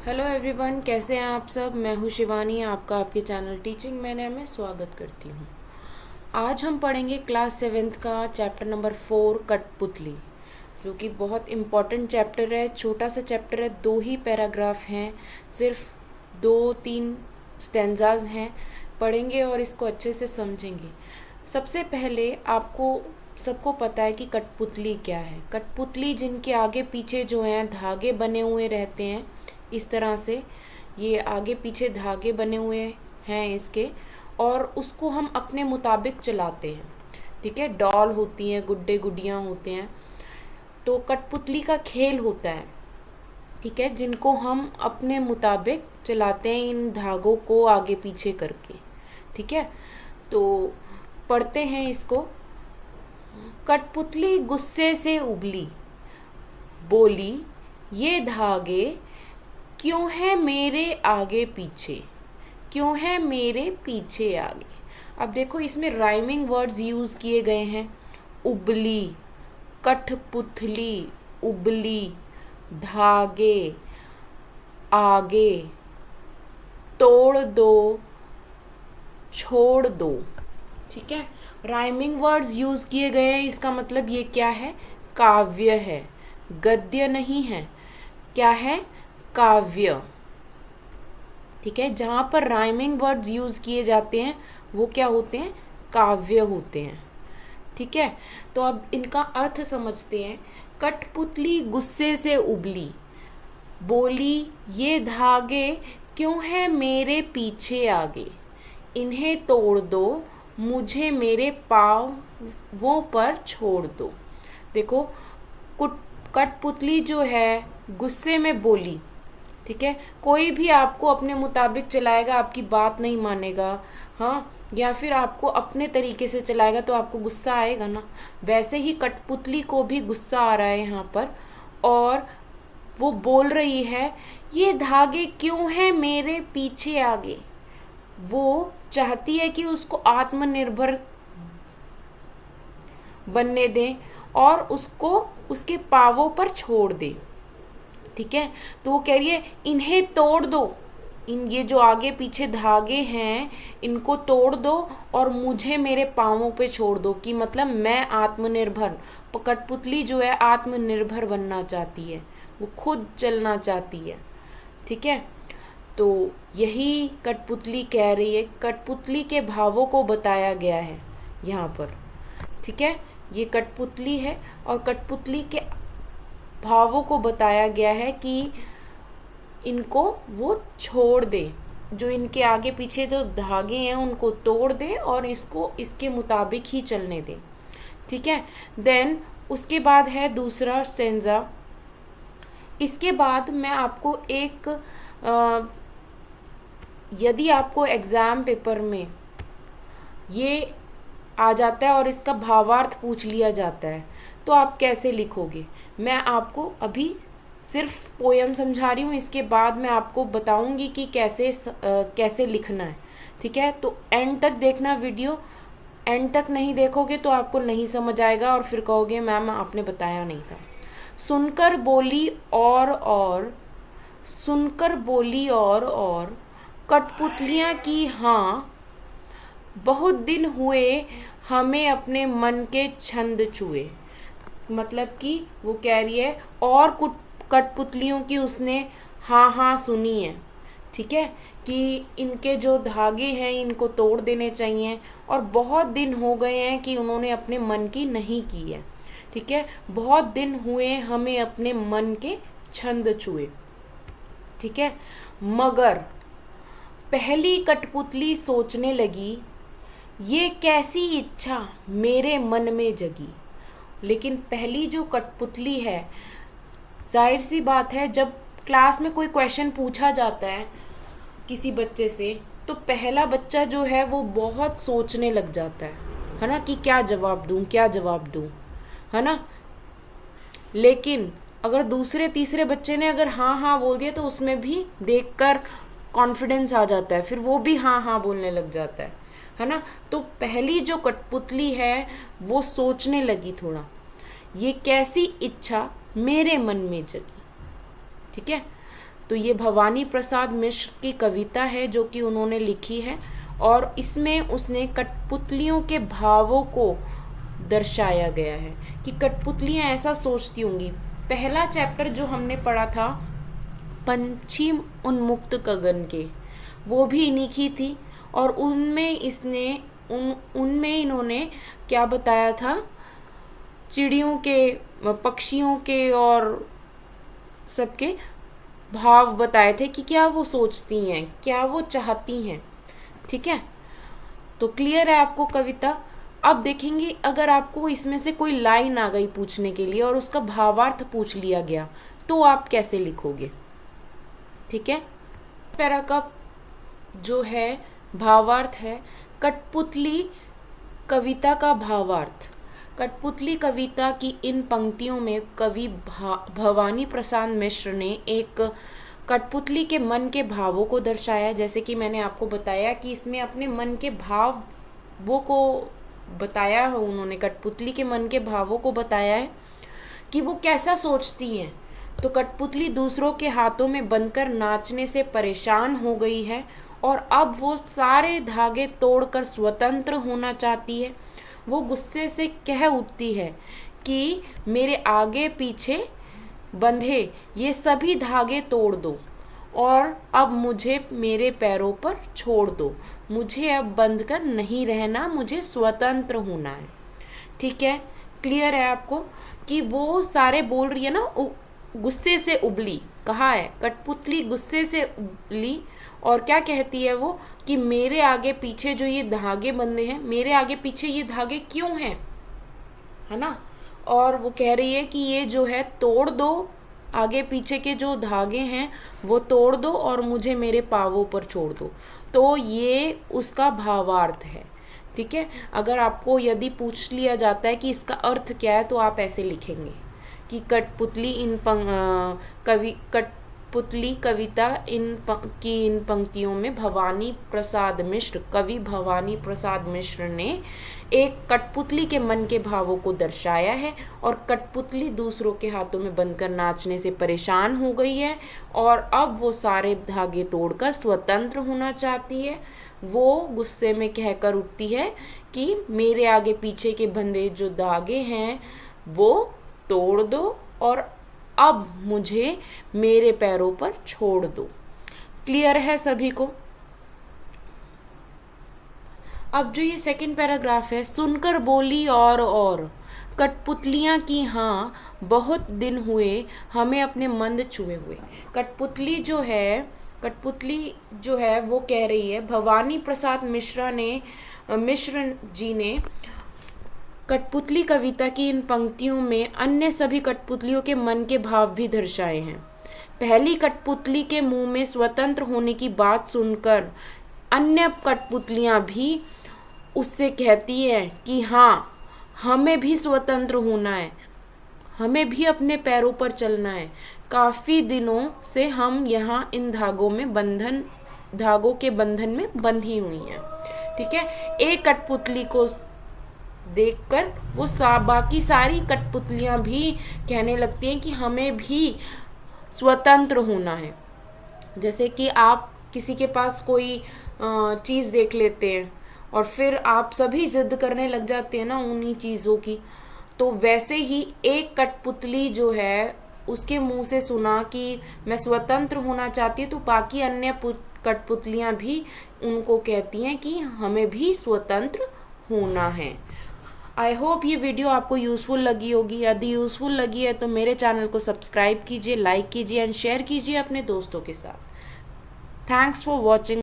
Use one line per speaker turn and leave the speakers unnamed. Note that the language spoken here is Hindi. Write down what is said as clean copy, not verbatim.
हेलो एवरीवन, कैसे हैं आप सब। मैं हूँ शिवानी, आपका आपके चैनल टीचिंग मैंने में स्वागत करती हूँ। आज हम पढ़ेंगे क्लास 7th का चैप्टर नंबर 4 कठपुतली, जो कि बहुत इम्पॉर्टेंट चैप्टर है। छोटा सा चैप्टर है, 2 ही पैराग्राफ हैं, सिर्फ 2-3 स्टेंजाज हैं। पढ़ेंगे और इसको अच्छे से समझेंगे। सबसे पहले आपको सबको पता है कि कठपुतली क्या है। कठपुतली जिनके आगे पीछे जो हैं धागे बने हुए रहते हैं, इस तरह से ये आगे पीछे धागे बने हुए हैं इसके, और उसको हम अपने मुताबिक चलाते हैं। ठीक है, डॉल होती हैं, गुड्डे गुडियाँ होते हैं, तो कठपुतली का खेल होता है। ठीक है, जिनको हम अपने मुताबिक चलाते हैं इन धागों को आगे पीछे करके। ठीक है, तो पढ़ते हैं इसको। कठपुतली गुस्से से उबली, बोली ये धागे क्यों है मेरे आगे पीछे, क्यों है मेरे पीछे आगे। अब देखो, इसमें राइमिंग वर्ड्स यूज़ किए गए हैं। उबली, कठपुतली, उबली, धागे, आगे, तोड़ दो, छोड़ दो। ठीक है, राइमिंग वर्ड्स यूज़ किए गए हैं। इसका मतलब ये क्या है, काव्य है, गद्य नहीं है। क्या है, काव्य। ठीक है, जहाँ पर राइमिंग वर्ड्स यूज़ किए जाते हैं वो क्या होते हैं, काव्य होते हैं। ठीक है, तो अब इनका अर्थ समझते हैं। कठपुतली गुस्से से उबली, बोली ये धागे क्यों है मेरे पीछे आगे, इन्हें तोड़ दो, मुझे मेरे पाँवों पर छोड़ दो। देखो, कठपुतली जो है गुस्से में बोली। ठीक है, कोई भी आपको अपने मुताबिक चलाएगा, आपकी बात नहीं मानेगा, हाँ, या फिर आपको अपने तरीके से चलाएगा तो आपको गुस्सा आएगा ना। वैसे ही कठपुतली को भी गुस्सा आ रहा है यहाँ पर, और वो बोल रही है ये धागे क्यों है मेरे पीछे आगे। वो चाहती है कि उसको आत्मनिर्भर बनने दें और उसको उसके पाँवों पर छोड़ दें। ठीक है, तो वो कह रही है इन्हें तोड़ दो, इन ये जो आगे पीछे धागे हैं इनको तोड़ दो और मुझे मेरे पाँवों पे छोड़ दो। कि मतलब मैं आत्मनिर्भर, कठपुतली जो है आत्मनिर्भर बनना चाहती है, वो खुद चलना चाहती है। ठीक है, तो यही कठपुतली कह रही है। कठपुतली के भावों को बताया गया है यहाँ पर। ठीक है, ये कठपुतली है और कठपुतली के भावों को बताया गया है कि इनको वो छोड़ दे, जो इनके आगे पीछे जो धागे हैं उनको तोड़ दे और इसको इसके मुताबिक ही चलने दे। ठीक है, देन उसके बाद है दूसरा स्टेंजा। इसके बाद मैं आपको एक यदि आपको एग्ज़ाम पेपर में ये आ जाता है और इसका भावार्थ पूछ लिया जाता है तो आप कैसे लिखोगे। मैं आपको अभी सिर्फ पोयम समझा रही हूँ, इसके बाद मैं आपको बताऊँगी कि कैसे लिखना है। ठीक है, तो एंड तक देखना वीडियो। एंड तक नहीं देखोगे तो आपको नहीं समझ आएगा और फिर कहोगे मैम आपने बताया नहीं था। सुनकर बोली और सुनकर बोली और कठपुतलियाँ की हाँ, बहुत दिन हुए हमें अपने मन के छंद छुए। मतलब कि वो कह रही है और कुछ कठपुतलियों की उसने हाँ हाँ सुनी है। ठीक है, कि इनके जो धागे हैं इनको तोड़ देने चाहिए और बहुत दिन हो गए हैं कि उन्होंने अपने मन की नहीं की है। ठीक है, बहुत दिन हुए हमें अपने मन के छंद छुए। ठीक है, मगर पहली कठपुतली सोचने लगी ये कैसी इच्छा मेरे मन में जगी। लेकिन पहली जो कठपुतली है, जाहिर सी बात है, जब क्लास में कोई क्वेश्चन पूछा जाता है किसी बच्चे से तो पहला बच्चा जो है वो बहुत सोचने लग जाता है ना, कि क्या जवाब दूँ, क्या जवाब दूँ, है ना। लेकिन अगर दूसरे तीसरे बच्चे ने अगर हाँ हाँ बोल दिया तो उसमें भी देखकर कॉन्फिडेंस आ जाता है, फिर वो भी हाँ हाँ बोलने लग जाता है ना। तो पहली जो कठपुतली है वो सोचने लगी थोड़ा, ये कैसी इच्छा मेरे मन में जगी। ठीक है, तो ये भवानी प्रसाद मिश्र की कविता है जो कि उन्होंने लिखी है, और इसमें उसने कठपुतलियों के भावों को दर्शाया गया है कि कठपुतलियाँ ऐसा सोचती होंगी। पहला चैप्टर जो हमने पढ़ा था पंछी उन्मुक्त गगन के, वो भी इन्हीं की थी, और उनमें इन्होंने क्या बताया था, चिड़ियों के, पक्षियों के और सबके भाव बताए थे कि क्या वो सोचती हैं, क्या वो चाहती हैं। ठीक है, तो क्लियर है आपको कविता। अब देखेंगे अगर आपको इसमें से कोई लाइन आ गई पूछने के लिए और उसका भावार्थ पूछ लिया गया तो आप कैसे लिखोगे। ठीक है, पैरा का जो है भावार्थ है कठपुतली कविता का भावार्थ। कठपुतली कविता की इन पंक्तियों में कवि भवानी प्रसाद मिश्र ने एक कठपुतली के मन के भावों को दर्शाया। जैसे कि मैंने आपको बताया कि इसमें अपने मन के भावों को बताया है, उन्होंने कठपुतली के मन के भावों को बताया है कि वो कैसा सोचती हैं। तो कठपुतली दूसरों के हाथों में बंधकर नाचने से परेशान हो गई है और अब वो सारे धागे तोड़कर स्वतंत्र होना चाहती है। वो गुस्से से कह उठती है कि मेरे आगे पीछे बंधे ये सभी धागे तोड़ दो और अब मुझे मेरे पैरों पर छोड़ दो, मुझे अब बंध कर नहीं रहना, मुझे स्वतंत्र होना है। ठीक है, क्लियर है आपको कि वो सारे बोल रही है ना, गुस्से से उबली, कहा है कठपुतली गुस्से से उबली, और क्या कहती है वो कि मेरे आगे पीछे जो ये धागे बंधे हैं, मेरे आगे पीछे ये धागे क्यों हैं, है ना। और वो कह रही है कि ये जो है तोड़ दो, आगे पीछे के जो धागे हैं वो तोड़ दो और मुझे मेरे पाँवों पर छोड़ दो। तो ये उसका भावार्थ है। ठीक है, अगर आपको यदि पूछ लिया जाता है कि इसका अर्थ क्या है तो आप ऐसे लिखेंगे कि कठपुतली कठपुतली कविता इन पंक्तियों में भवानी प्रसाद मिश्र, कवि भवानी प्रसाद मिश्र ने एक कठपुतली के मन के भावों को दर्शाया है, और कठपुतली दूसरों के हाथों में बंधकर नाचने से परेशान हो गई है और अब वो सारे धागे तोड़कर स्वतंत्र होना चाहती है। वो गुस्से में कहकर उठती है कि मेरे आगे पीछे के बंधे जो धागे हैं वो तोड़ दो और अब मुझे मेरे पैरों पर छोड़ दो। क्लियर है सभी को। अब जो ये सेकंड पैराग्राफ है, सुनकर बोली और कठपुतलियाँ की हाँ बहुत दिन हुए हमें अपने मंद छुए हुए। कठपुतली जो है वो कह रही है, भवानी प्रसाद मिश्र जी ने कठपुतली कविता की इन पंक्तियों में अन्य सभी कठपुतलियों के मन के भाव भी दर्शाए हैं। पहली कठपुतली के मुंह में स्वतंत्र होने की बात सुनकर अन्य कठपुतलियां भी उससे कहती हैं कि हाँ हमें भी स्वतंत्र होना है, हमें भी अपने पैरों पर चलना है। काफ़ी दिनों से हम यहाँ इन धागों के बंधन में बंधी हुई हैं। ठीक है, एक कठपुतली को देखकर वो बाकी सारी कठपुतलियाँ भी कहने लगती हैं कि हमें भी स्वतंत्र होना है। जैसे कि आप किसी के पास कोई चीज़ देख लेते हैं और फिर आप सभी जिद करने लग जाते हैं ना उन्हीं चीज़ों की, तो वैसे ही एक कठपुतली जो है उसके मुंह से सुना कि मैं स्वतंत्र होना चाहती हूँ, तो बाकी अन्य कठपुतलियाँ भी उनको कहती हैं कि हमें भी स्वतंत्र होना है। आई होप ये वीडियो आपको यूज़फुल लगी होगी। यदि यूज़फुल लगी है तो मेरे चैनल को सब्सक्राइब कीजिए, लाइक कीजिए एंड शेयर कीजिए अपने दोस्तों के साथ। Thanks for watching.